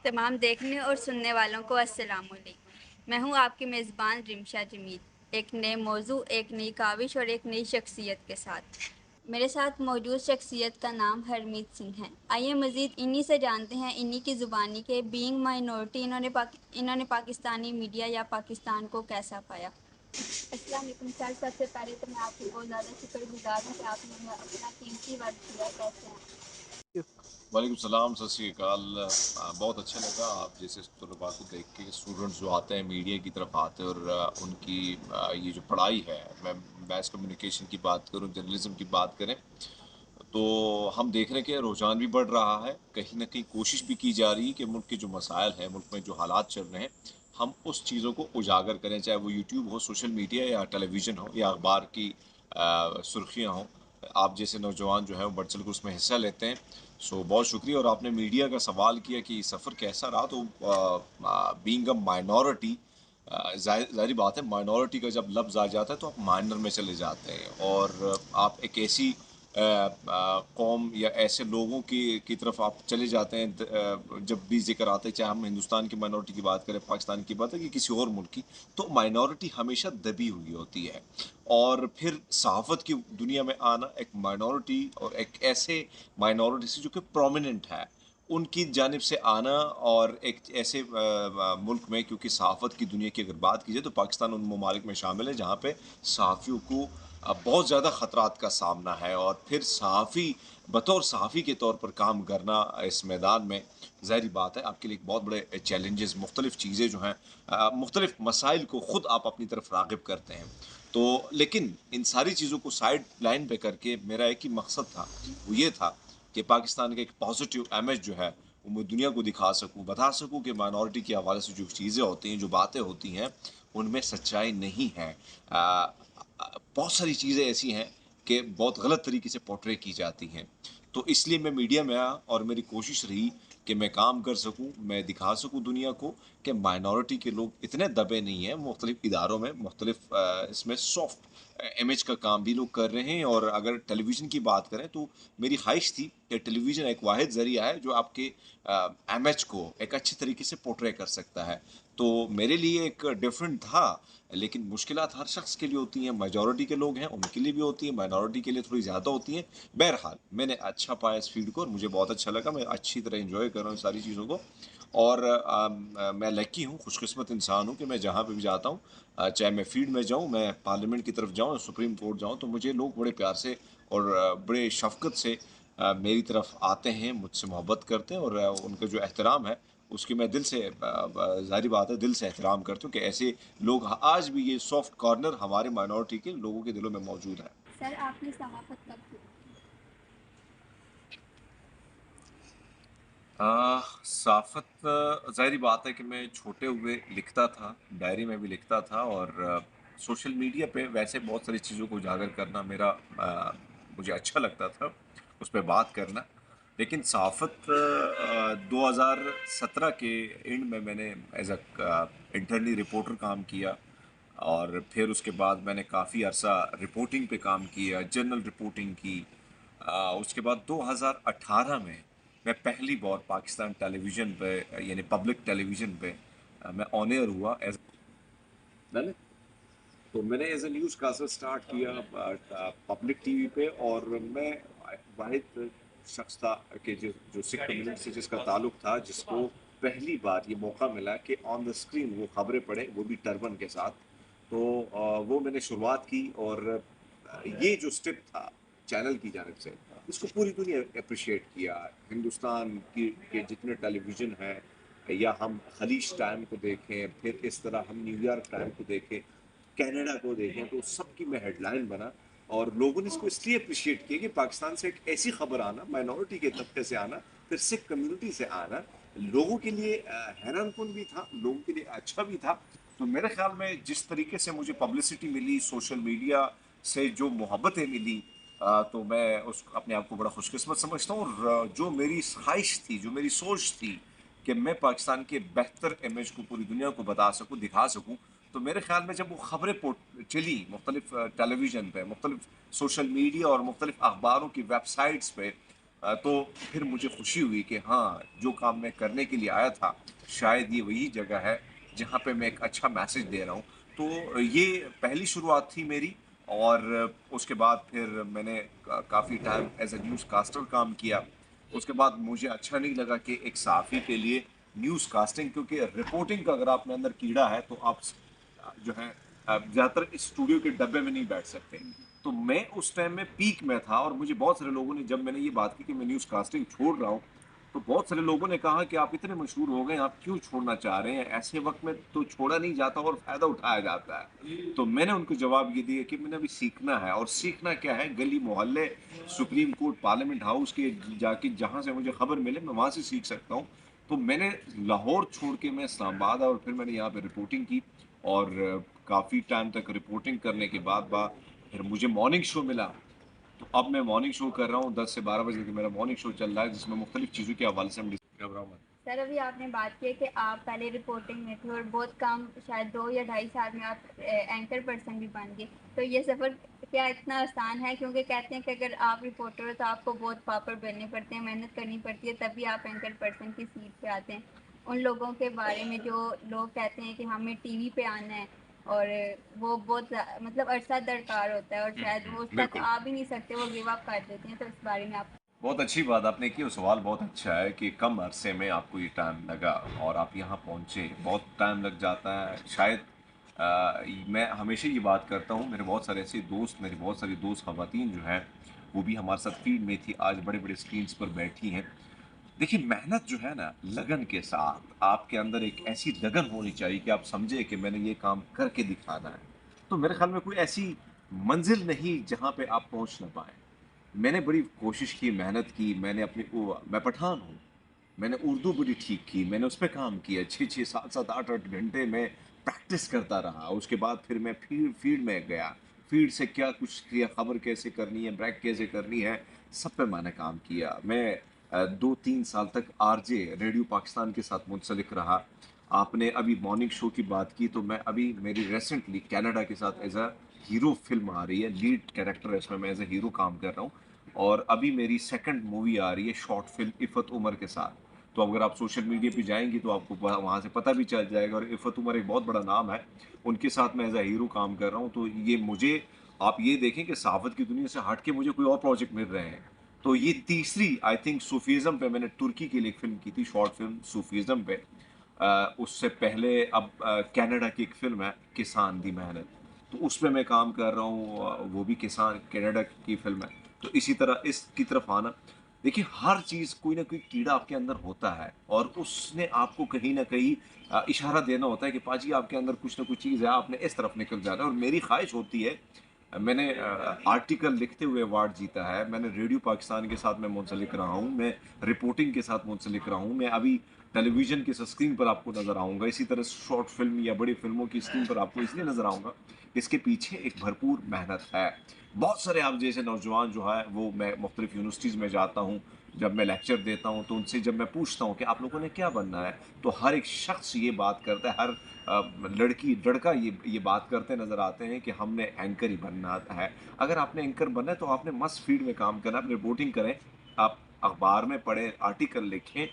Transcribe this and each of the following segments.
तमाम देखने और सुनने वालों को अस्सलाम वालेकुम। मैं हूँ आपकी मेज़बान रिमशा जमील, एक नए मौजू, एक नई काविश और एक नई शख्सियत के साथ। मेरे साथ मौजूद शख्सियत का नाम हरमीत सिंह है। आइए मज़ीद इन्हीं से जानते हैं, इन्हीं की ज़ुबानी के बीइंग माइनॉरिटी इन्होंने पाकिस्तानी मीडिया या पाकिस्तान को कैसा पाया। अस्सलाम वालेकुम सर, सबसे पहले तो मैं आपकी बहुत ज़्यादा शुक्रगुजार हूँ कि आपने हमें अपना कीमती वक्त दिया। कैसे हैं? वालेकुम सलाम, सत श्री अकाल। बहुत अच्छा लगा आप जैसे तलबा को देख के। स्टूडेंट्स जो आते हैं मीडिया की तरफ आते हैं और उनकी ये जो पढ़ाई है, मैं मैस कम्युनिकेशन की बात करूं, जर्नलिज्म की बात करें, तो हम देख रहे हैं कि रुझान भी बढ़ रहा है। कहीं ना कहीं कोशिश भी की जा रही है कि मुल्क के जो मसाइल हैं, मुल्क में जो हालात चल रहे हैं, हम उस चीज़ों को उजागर करें, चाहे वो यूट्यूब हो, सोशल मीडिया या टेलीविज़न हो या अखबार की सुर्खियाँ हों। आप जैसे नौजवान जो है वो बढ़ चढ़ कर उसमें हिस्सा लेते हैं। सो बहुत शुक्रिया। और आपने मीडिया का सवाल किया कि सफ़र कैसा रहा, तो बीइंग अ माइनॉरिटी, ज़ाहिर बात है, माइनॉरिटी का जब लफ्ज़ आ जाता है तो आप माइनर में चले जाते हैं और आप एक ऐसी कौम या ऐसे लोगों की तरफ आप चले जाते हैं। जब भी जिक्र आता है, चाहे हम हिंदुस्तान की माइनॉरिटी की बात करें, पाकिस्तान की बात है कि किसी और मुल्क की, तो माइनॉरिटी हमेशा दबी हुई होती है। और फिर सहाफ़त की दुनिया में आना, एक माइनॉरिटी और एक ऐसे माइनॉरिटी से जो कि प्रोमिनेंट है, उनकी जानिब से आना, और एक ऐसे मुल्क में, क्योंकि सहाफ़त की दुनिया की अगर बात की जाए तो पाकिस्तान उन ममालिक में शामिल है जहाँ पे सहाफ़ियों को बहुत ज़्यादा ख़तरात का सामना है। और फिर सहाफ़ी बतौर सहाफ़ी के तौर पर काम करना इस मैदान में, ज़ाहिर बात है, आपके लिए एक बहुत बड़े चैलेंजेस, मुख्तलिफ़ चीज़ें जो हैं, मुख्तलिफ़ मसाइल को ख़ुद आप अपनी तरफ राग़िब करते हैं। तो लेकिन इन सारी चीज़ों को साइड लाइन पे करके मेरा एक ही मकसद था, वो ये था कि पाकिस्तान का एक पॉजिटिव इमेज जो है वो मैं दुनिया को दिखा सकूं, बता सकूं कि माइनॉरिटी के हवाले से जो चीज़ें होती हैं, जो बातें होती हैं, उनमें सच्चाई नहीं है। बहुत सारी चीज़ें ऐसी हैं कि बहुत गलत तरीके से पोर्ट्रे की जाती हैं। तो इसलिए मैं मीडिया में आया और मेरी कोशिश रही कि मैं काम कर सकूं, मैं दिखा सकूं दुनिया को कि माइनॉरिटी के लोग इतने दबे नहीं हैं। मुख्तलिफ इदारों में, मुख्तलिफ इसमें सॉफ्ट इमेज का काम भी लोग कर रहे हैं। और अगर टेलीविज़न की बात करें तो मेरी ख्वाहिश थी कि टेलीविज़न एक वाहिद ज़रिया है जो आपके इमेज को एक अच्छे तरीके से पोर्ट्रे कर सकता है। तो मेरे लिए एक डिफरेंट था, लेकिन मुश्किलात हर शख्स के लिए होती हैं। मेजॉरिटी के लोग हैं उनके लिए भी होती हैं, माइनॉरिटी के लिए थोड़ी ज़्यादा होती हैं। बहरहाल मैंने अच्छा पाया इस फील्ड को और मुझे बहुत अच्छा लगा। मैं अच्छी तरह एंजॉय कर रहा हूँ सारी चीज़ों को। और मैं लकी हूँ, खुशकिस्मत इंसान हूँ कि मैं जहाँ पे भी जाता हूँ, चाहे मैं फील्ड में जाऊँ, मैं पार्लियामेंट की तरफ जाऊँ, सुप्रीम कोर्ट जाऊँ, तो मुझे लोग बड़े प्यार से और बड़े शफ़क़त से मेरी तरफ आते हैं, मुझसे मोहब्बत करते हैं। और उनका जो एहतराम है उसकी मैं दिल से, ज़ाहिर बात है, दिल से एहतराम करता हूँ कि ऐसे लोग आज भी, ये सॉफ्ट कॉर्नर हमारे माइनॉरिटी के लोगों के दिलों में मौजूद है। सर, आपने सहाफ़त कब की? साफ़त, ज़ाहिर बात है कि मैं छोटे हुए लिखता था, डायरी में भी लिखता था। और सोशल मीडिया पे वैसे बहुत सारी चीज़ों को उजागर करना मेरा, मुझे अच्छा लगता था उस पे बात करना। लेकिन सहाफ़त 2017 के एंड में मैंने एज़ अ इंटरनी रिपोर्टर काम किया। और फिर उसके बाद मैंने काफ़ी अरसा रिपोर्टिंग पे काम किया, जर्नल रिपोर्टिंग की। उसके बाद 2018 में मैं पहली बार पाकिस्तान टेलीविज़न पे, यानी पब्लिक टेलीविज़न पे, मैं ऑन एयर हुआ एज, मैंने, तो मैंने as a newscaster start किया पब्लिक टीवी पे। और मैं वाहिद शख्स था कि जो सिख कम्युनिटी से जिसका ताल्लुक था, जिसको पहली बार ये मौका मिला कि ऑन द स्क्रीन वो खबरें पढ़े, वो भी टर्बन के साथ। तो वो मैंने शुरुआत की। और ये जो स्टेप था चैनल की जानिब से, इसको पूरी दुनिया अप्रिशिएट किया। हिंदुस्तान के जितने टेलीविज़न हैं, या हम खलीज टाइम को देखें, फिर इस तरह हम न्यूयॉर्क टाइम को देखें, कनाडा को देखें, तो सबकी मैं हेडलाइन बना। और लोगों ने इसको इसलिए अप्रिशिएट किया कि पाकिस्तान से एक ऐसी खबर आना, माइनॉरिटी के तबके से आना, फिर सिख कम्युनिटी से आना, लोगों के लिए हैरान कुन भी था, लोगों के लिए अच्छा भी था। तो मेरे ख्याल में जिस तरीके से मुझे पब्लिसिटी मिली, सोशल मीडिया से जो मोहब्बतें मिली, तो मैं उस अपने आप को बड़ा खुशकिस्मत समझता हूँ। और जो मेरी ख्वाहिश थी, जो मेरी सोच थी कि मैं पाकिस्तान के बेहतर इमेज को पूरी दुनिया को बता सकूँ, दिखा सकूँ, तो मेरे ख्याल में जब वो खबरें चली मुख्तलिफ टेलीविज़न पे, मुख्तलिफ सोशल मीडिया और मुख्तलिफ अखबारों की वेबसाइट्स पे, تو پھر مجھے خوشی ہوئی کہ ہاں جو کام میں کرنے کے لیے آیا تھا شاید یہ وہی جگہ ہے جہاں پہ میں ایک اچھا میسج دے رہا ہوں. تو یہ پہلی شروعات تھی میری. اور اس کے بعد پھر میں نے کافی time as a newscaster کام کیا. اس کے بعد مجھے اچھا نہیں لگا کہ ایک صحافی کے لیے نیوز کاسٹنگ، کیونکہ رپورٹنگ کا اگر آپ میں اندر کیڑا ہے تو آپ جو ہے زیادہ تر اسٹوڈیو کے ڈبے میں نہیں بیٹھ سکتے. تو میں اس ٹائم میں پیک میں تھا، اور مجھے بہت سارے لوگوں نے، جب میں نے یہ بات کی کہ میں نیوز کاسٹنگ چھوڑ رہا ہوں، تو بہت سارے لوگوں نے کہا کہ آپ اتنے مشہور ہو گئے، آپ کیوں چھوڑنا چاہ رہے ہیں؟ ایسے وقت میں تو چھوڑا نہیں جاتا اور فائدہ اٹھایا جاتا ہے. تو میں نے ان کو جواب یہ دیا کہ میں نے ابھی سیکھنا ہے، اور سیکھنا کیا ہے، گلی محلے، سپریم کورٹ، پارلیمنٹ ہاؤس کے جا کے جہاں سے مجھے خبر ملے میں وہاں سے سیکھ سکتا ہوں. تو میں نے لاہور چھوڑ کے میں اسلام آباد، اور پھر میں نے یہاں پہ رپورٹنگ کی. اور کافی ٹائم تک رپورٹنگ کرنے کے بعد پھر مجھے مارننگ شو ملا. تو اب میں مارننگ شو کر رہا ہوں، 10 سے 12 بجے کا میرا مارننگ شو چل رہا ہے، جس میں مختلف چیزوں کے حوالے سے ہم ڈسکس کر رہا ہوں. سر ابھی آپ نے بات کی کہ آپ پہلے رپورٹنگ میں تھے اور بہت کام شاید 2 یا 2.5 سال میں آپ اینکر پرسن بھی بن گئے. تو یہ سفر کیا اتنا آسان ہے؟ کیونکہ کہتے ہیں کہ اگر آپ رپورٹر ہو تو آپ کو بہت پاپڑ بیلنے پڑتے ہیں، محنت کرنی پڑتی ہے، تبھی آپ اینکر پرسن کی سیٹ پہ آتے ہیں. ان لوگوں کے بارے میں جو لوگ کہتے ہیں کہ ہمیں ٹی وی پہ آنا ہے اور وہ بہت مطلب عرصہ درکار ہوتا ہے اور شاید وہ اس تک بالکل. آ بھی نہیں سکتے، وہ گیو اپ کر دیتے ہیں. تو اس بارے میں آپ بہت اچھی بات آپ نے کی، وہ سوال بہت اچھا ہے کہ کم عرصے میں آپ کو یہ ٹائم لگا اور آپ یہاں پہنچے. بہت ٹائم لگ جاتا ہے شاید. میں ہمیشہ یہ بات کرتا ہوں، میرے بہت سارے ایسے دوست، میری بہت ساری دوست خواتین جو ہیں وہ بھی ہمارے ساتھ فیلڈ میں تھی، آج بڑے بڑے اسکرینس پر بیٹھی ہیں. دیکھیے محنت جو ہے نا، لگن کے ساتھ آپ کے اندر ایک ایسی لگن ہونی چاہیے کہ آپ سمجھے کہ میں نے یہ کام کر کے دکھانا ہے. تو میرے خیال میں کوئی ایسی منزل نہیں جہاں پہ آپ پہنچ نہ پائیں. میں نے بڑی کوشش کی، محنت کی. میں نے میں پٹھان ہوں، میں نے اردو بڑی ٹھیک کی، میں نے اس پہ کام کیا 6 6 7 7 8 8 گھنٹے میں پریکٹس کرتا رہا. اس کے بعد پھر میں فیلڈ میں گیا، فیلڈ سے کیا کچھ کیا، خبر کیسے کرنی ہے، بریک کیسے کرنی ہے، سب پہ میں نے کام کیا. میں 2 3 سال تک آر جے ریڈیو پاکستان کے ساتھ منسلک رہا. آپ نے ابھی مارننگ شو کی بات کی، تو میں ابھی میری ریسنٹلی کینیڈا کے ساتھ ایز اے ہیرو فلم آ رہی ہے، لیڈ کیریکٹر ہے اس میں ایز اے ہیرو کام کر رہا ہوں. اور ابھی میری سیکنڈ مووی آ رہی ہے شارٹ فلم عفت عمر کے ساتھ. تو اگر آپ سوشل میڈیا پہ جائیں گی تو آپ کو وہاں سے پتہ بھی چل جائے گا. اور عفت عمر ایک بہت بڑا نام ہے، ان کے ساتھ میں ایز اے ہیرو کام کر رہا ہوں. تو یہ مجھے، آپ یہ دیکھیں کہ صحافت کی دنیا سے ہٹ کے مجھے کوئی اور پروجیکٹ مل رہے ہیں. تو یہ تیسری آئی تھنک صوفیزم پہ میں نے ترکی کے لیے ایک فلم کی تھی، شارٹ فلم صوفیزم پہ. اس سے پہلے اب کینیڈا کی ایک فلم ہے کسان دی محنت، تو اس میں کام کر رہا ہوں. وہ بھی کسان کینیڈا کی فلم ہے. تو اسی طرح اس کی طرف آنا. دیکھیے ہر چیز کوئی نہ کوئی کیڑا آپ کے اندر ہوتا ہے، اور اس نے آپ کو کہیں نہ کہیں اشارہ دینا ہوتا ہے کہ پاجی آپ کے اندر کچھ نہ کچھ چیز ہے، آپ نے اس طرف نکل جانا ہے. اور میری خواہش ہوتی ہے، میں نے آرٹیکل لکھتے ہوئے ایوارڈ جیتا ہے، میں نے ریڈیو پاکستان کے ساتھ میں منسلک رہا ہوں، میں رپورٹنگ کے ساتھ منسلک رہا ہوں، میں ابھی ٹیلی ویژن کی اسکرین پر آپ کو نظر آؤں گا. اسی طرح شارٹ فلم یا بڑی فلموں کی اسکرین پر آپ کو اس لیے نظر آؤں گا، اس کے پیچھے ایک بھرپور محنت ہے. بہت سارے آپ جیسے نوجوان جو ہے وہ، میں مختلف یونیورسٹیز میں جاتا ہوں، جب میں لیکچر دیتا ہوں تو ان سے جب میں پوچھتا ہوں کہ آپ لوگوں نے کیا بننا ہے، تو ہر ایک شخص یہ بات کرتا ہے، ہر لڑکا یہ بات کرتے نظر آتے ہیں کہ ہم نے اینکر ہی بننا ہے. اگر آپ نے اینکر بننا ہے تو آپ نے مس فیلڈ میں کام کرنا ہے، آپ رپورٹنگ کریں، آپ اخبار میں پڑھیں، آرٹیکل لکھیں.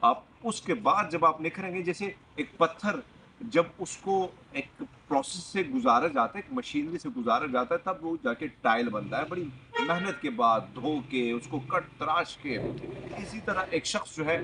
آپ اس کے بعد جب آپ لکھ رہے ہیں، جیسے ایک پتھر جب اس کو ایک پروسیس سے گزارا جاتا ہے، ایک مشینری سے گزارا جاتا ہے، تب وہ جا کے ٹائل بنتا ہے، بڑی محنت کے بعد دھو کے اس کو کٹ تراش کے. اسی طرح ایک شخص جو ہے،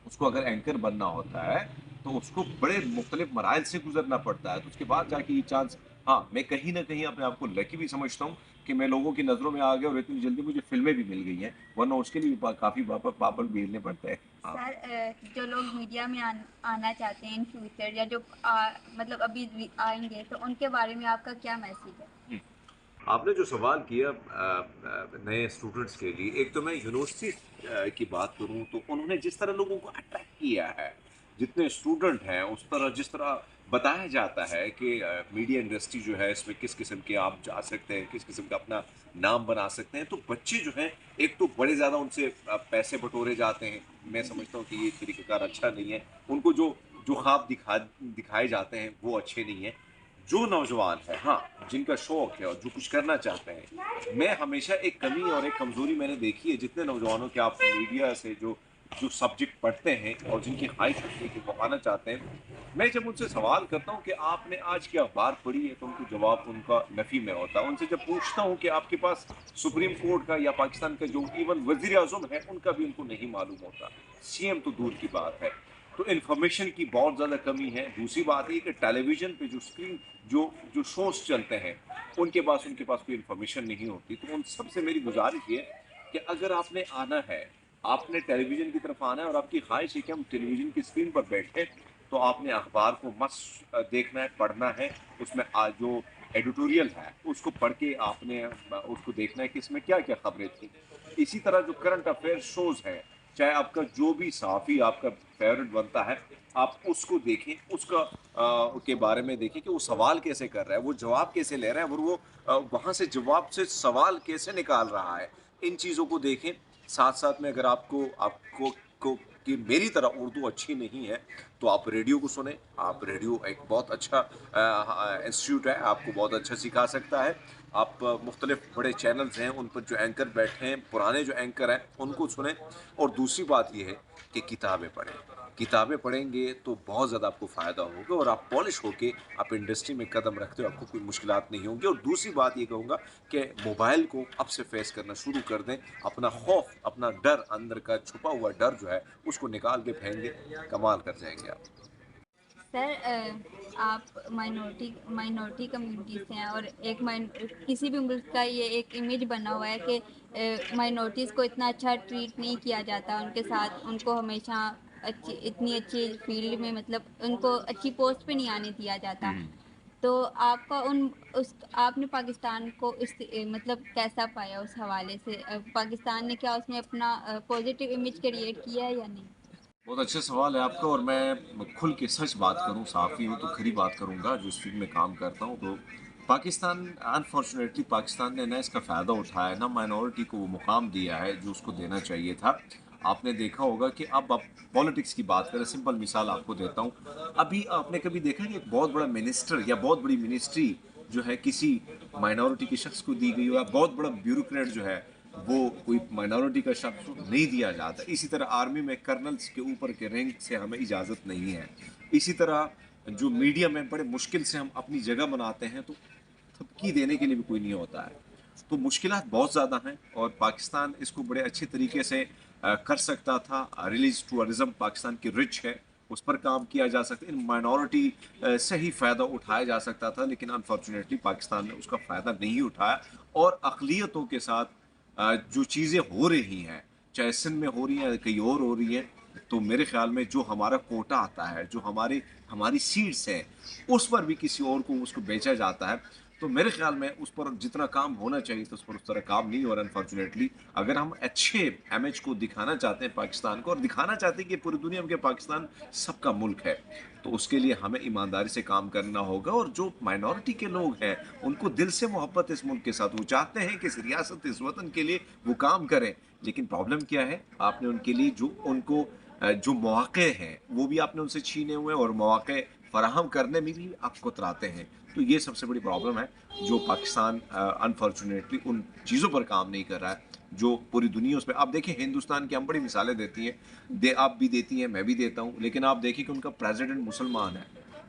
اس کو اگر اینکر بننا ہوتا ہے تو اس کو بڑے مختلف مراحل سے گزرنا پڑتا ہے. تو اس کے بعد جا کے یہ چانس، ہاں میں کہیں نہ کہیں اپنے آپ کو لکی بھی سمجھتا ہوں کہ میں لوگوں کی نظروں میں آ گیا اور اتنی جلدی مجھے فلمیں بھی مل گئی ہیں، ورنہ اس کے لیے بھی کافی پاپڑ بیلنے پڑتے ہیں. سر جو لوگ میڈیا میں آنا چاہتے ہیں ان فیوچر، یا جو مطلب ابھی آئیں گے، تو ان کے بارے میں آپ کا کیا میسیج ہے؟ آپ نے جو سوال کیا نئے اسٹوڈنٹس کے لیے، ایک تو میں یونیورسٹی کی بات کروں تو انہوں نے جس طرح لوگوں کو اٹریکٹ کیا ہے، جتنے اسٹوڈنٹ ہیں، اس طرح جس طرح بتایا جاتا ہے کہ میڈیا انڈسٹری جو ہے اس میں کس قسم کے آپ جا سکتے ہیں، کس قسم کا اپنا نام بنا سکتے ہیں. تو بچے جو ہیں، ایک تو بڑے زیادہ ان سے پیسے بٹورے جاتے ہیں. میں سمجھتا ہوں کہ یہ طریقہ کار اچھا نہیں ہے. ان کو جو خواب دکھائے جاتے ہیں وہ اچھے نہیں ہیں. जो नौजवान है, हाँ, जिनका शौक है और जो कुछ करना चाहते हैं, मैं हमेशा एक कमी और एक कमजोरी मैंने देखी है जितने नौजवानों के आप मीडिया से जो जो सब्जेक्ट पढ़ते हैं और जिनकी ख्वाहिश होती है कि वो आना चाहते हैं, मैं जब उनसे सवाल करता हूँ कि आपने आज की अखबार पढ़ी है, तो उनको जवाब उनका नफी में होता है। उनसे जब पूछता हूँ कि आपके पास सुप्रीम कोर्ट का या पाकिस्तान का जो इवन वजीर आजम है, उनका भी उनको नहीं मालूम होता, सीएम तो दूर की बात है। तो इन्फॉर्मेशन की बहुत ज़्यादा कमी है। दूसरी बात ये कि टेलीविज़न पे जो स्क्रीन जो जो शोज़ चलते हैं, उनके पास कोई इन्फॉर्मेशन नहीं होती। तो उन सबसे मेरी गुजारिश ये है कि अगर आपने आना है, आपने टेलीविज़न की तरफ आना है और आपकी ख्वाहिश है कि हम टेलीविज़न की स्क्रीन पर बैठें, तो आपने अखबार को देखना है, पढ़ना है। उसमें जो एडिटोरियल है, उसको पढ़ के आपने उसको देखना है कि इसमें क्या-क्या खबरें थी। इसी तरह जो करंट अफेयर शोज़ हैं, चाहे आपका जो भी सहाफ़ी आपका फेवरेट बनता है, आप उसको देखें, उसका के बारे में देखें कि वो सवाल कैसे कर रहा है, वो जवाब कैसे ले रहा है और वो वहाँ से जवाब से सवाल कैसे निकाल रहा है। इन चीज़ों को देखें। साथ-साथ में अगर आपको आपको को कि मेरी तरह उर्दू अच्छी नहीं है, तो आप रेडियो को सुनें। आप रेडियो एक बहुत अच्छा इंस्टीट्यूट है, आपको बहुत अच्छा सिखा सकता है। आप मुख्तलिफ बड़े चैनल्स हैं, उन पर जो एंकर बैठे हैं, पुराने जो एंकर हैं, उनको सुनें। और दूसरी बात ये है कि किताबें पढ़ें। किताबें पढ़ेंगे तो बहुत ज़्यादा आपको फ़ायदा होगा और आप पॉलिश होके आप इंडस्ट्री में कदम रखते हो, आपको कोई मुश्किलात नहीं होंगी। और दूसरी बात ये कहूँगा कि मोबाइल को अब से फेस करना शुरू कर दें। अपना खौफ, अपना डर, अंदर का छुपा हुआ डर जो है, उसको निकाल के फेंक दें, कमाल कर जाएँगे आप। सर आप माइनॉरिटी कम्युनिटी से हैं और किसी भी मुल्क का ये एक इमेज बना हुआ है कि माइनॉरिटीज़ को इतना अच्छा ट्रीट नहीं किया जाता, उनके साथ उनको हमेशा इतनी अच्छी फील्ड में मतलब उनको अच्छी पोस्ट पे नहीं आने दिया जाता। हुँ। तो आपका उस आपने पाकिस्तान को मतलब कैसा पाया उस हवाले से? पाकिस्तान ने क्या उसमें अपना पॉजिटिव इमेज क्रिएट किया है या नहीं? बहुत अच्छा सवाल है आपका और मैं खुल के सच बात करूँ, सहाफ़ी हूँ तो खरी बात करूँगा, जो इस फ़ील्ड में काम करता हूँ। तो पाकिस्तान अनफ़ॉर्चुनेटली पाकिस्तान ने ना इसका फ़ायदा उठाया, ना माइनॉरिटी को वो मुक़ाम दिया है जो उसको देना चाहिए था। आपने देखा होगा कि अब आप पॉलिटिक्स की बात करें, सिंपल मिसाल आपको देता हूँ। अभी आपने कभी देखा कि एक बहुत बड़ा मिनिस्टर या बहुत बड़ी मिनिस्ट्री जो है किसी माइनॉरिटी के शख्स को दी गई हो, या बहुत बड़ा ब्यूरोक्रेट जो है वो कोई माइनॉरिटी का शख्स नहीं दिया जाता। इसी तरह आर्मी में कर्नल्स के ऊपर के रैंक से हमें इजाज़त नहीं है। इसी तरह जो मीडिया में बड़े मुश्किल से हम अपनी जगह बनाते हैं, तो थपकी देने के लिए भी कोई नहीं होता है। तो मुश्किलात बहुत ज़्यादा हैं और पाकिस्तान इसको बड़े अच्छे तरीके से कर सकता था। रिलीज टूरिज़्म पाकिस्तान की रिच है, उस पर काम किया जा सकता है। इन माइनॉरिटी से ही फ़ायदा उठाया जा सकता था, लेकिन अनफॉर्चुनेटली पाकिस्तान ने उसका फ़ायदा नहीं उठाया। और अक़लियतों के साथ जो चीज़ें हो रही हैं, चाहे सिंध में हो रही हैं, कहीं और हो रही हैं, तो मेरे ख़्याल में जो हमारा कोटा आता है, जो हमारी सीट्स हैं, उस पर भी किसी और को उसको बेचा जाता है। तो मेरे ख़्याल में उस पर जितना काम होना चाहिए था, उस पर उस तरह काम नहीं हो रहा अनफॉर्चुनेटली। अगर हम अच्छे इमेज को दिखाना चाहते हैं पाकिस्तान को, और दिखाना चाहते हैं कि पूरी दुनिया में कि पाकिस्तान सबका मुल्क है, तो उसके लिए हमें ईमानदारी से काम करना होगा। और जो माइनॉरिटी के लोग हैं, उनको दिल से मोहब्बत इस मुल्क के साथ, वो चाहते हैं कि इस रियासत, इस वतन के लिए वो काम करें। लेकिन प्रॉब्लम क्या है, आपने उनके लिए जो उनको जो मौके हैं वो भी आपने उनसे छीने हुए हैं, और मौके फराहम करने में भी आप कुतराते हैं। तो ये सबसे बड़ी प्रॉब्लम है जो पाकिस्तान अनफॉर्चुनेटली उन चीज़ों पर काम नहीं कर रहा है जो पूरी दुनिया उसमें। आप देखिए हिंदुस्तान की हम बड़ी मिसालें देती हैं, आप भी देती हैं, मैं भी देता हूँ, लेकिन आप देखिए कि उनका प्रेसिडेंट मुसलमान है,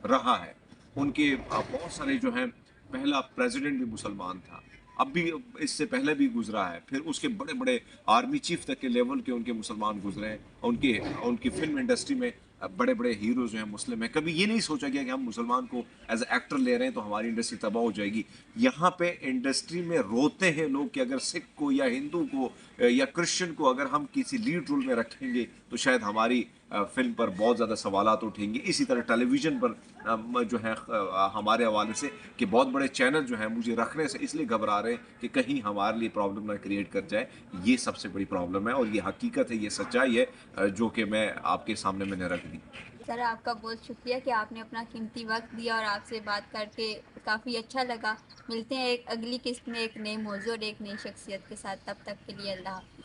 रहा है। उनके बहुत सारे जो हैं, पहला प्रेसिडेंट भी मुसलमान था, अब भी, इससे पहले भी गुजरा है, फिर उसके बड़े बड़े आर्मी चीफ तक के लेवल के उनके मुसलमान गुजरे हैं। उनके उनकी फिल्म इंडस्ट्री में बड़े बड़े हीरो जो हैं मुस्लिम हैं। कभी ये नहीं सोचा गया कि हम मुसलमान को एज ए एक्टर ले रहे हैं तो हमारी इंडस्ट्री तबाह हो जाएगी। यहाँ पे इंडस्ट्री में रोते हैं लोग कि अगर सिख को या हिंदू को या क्रिश्चियन को अगर हम किसी लीड रोल में रखेंगे तो शायद हमारी फिल्म पर बहुत ज़्यादा सवालात उठेंगे। इसी तरह टेलीविज़न पर जो है हमारे हवाले से कि बहुत बड़े चैनल जो हैं मुझे रखने से इसलिए घबरा रहे हैं कि कहीं हमारे लिए प्रॉब्लम ना क्रिएट कर जाए। ये सबसे बड़ी प्रॉब्लम है और ये हकीकत है, ये सच्चाई है जो कि मैं आपके सामने मैंने रख दी। सर आपका बहुत शुक्रिया कि आपने अपना कीमती वक्त दिया और आपसे बात करके काफ़ी अच्छा लगा। मिलते हैं एक अगली किस्त में एक नए मौजू और एक नई शख्सियत के साथ, तब तक के लिए अल्लाह हाफ़िज़।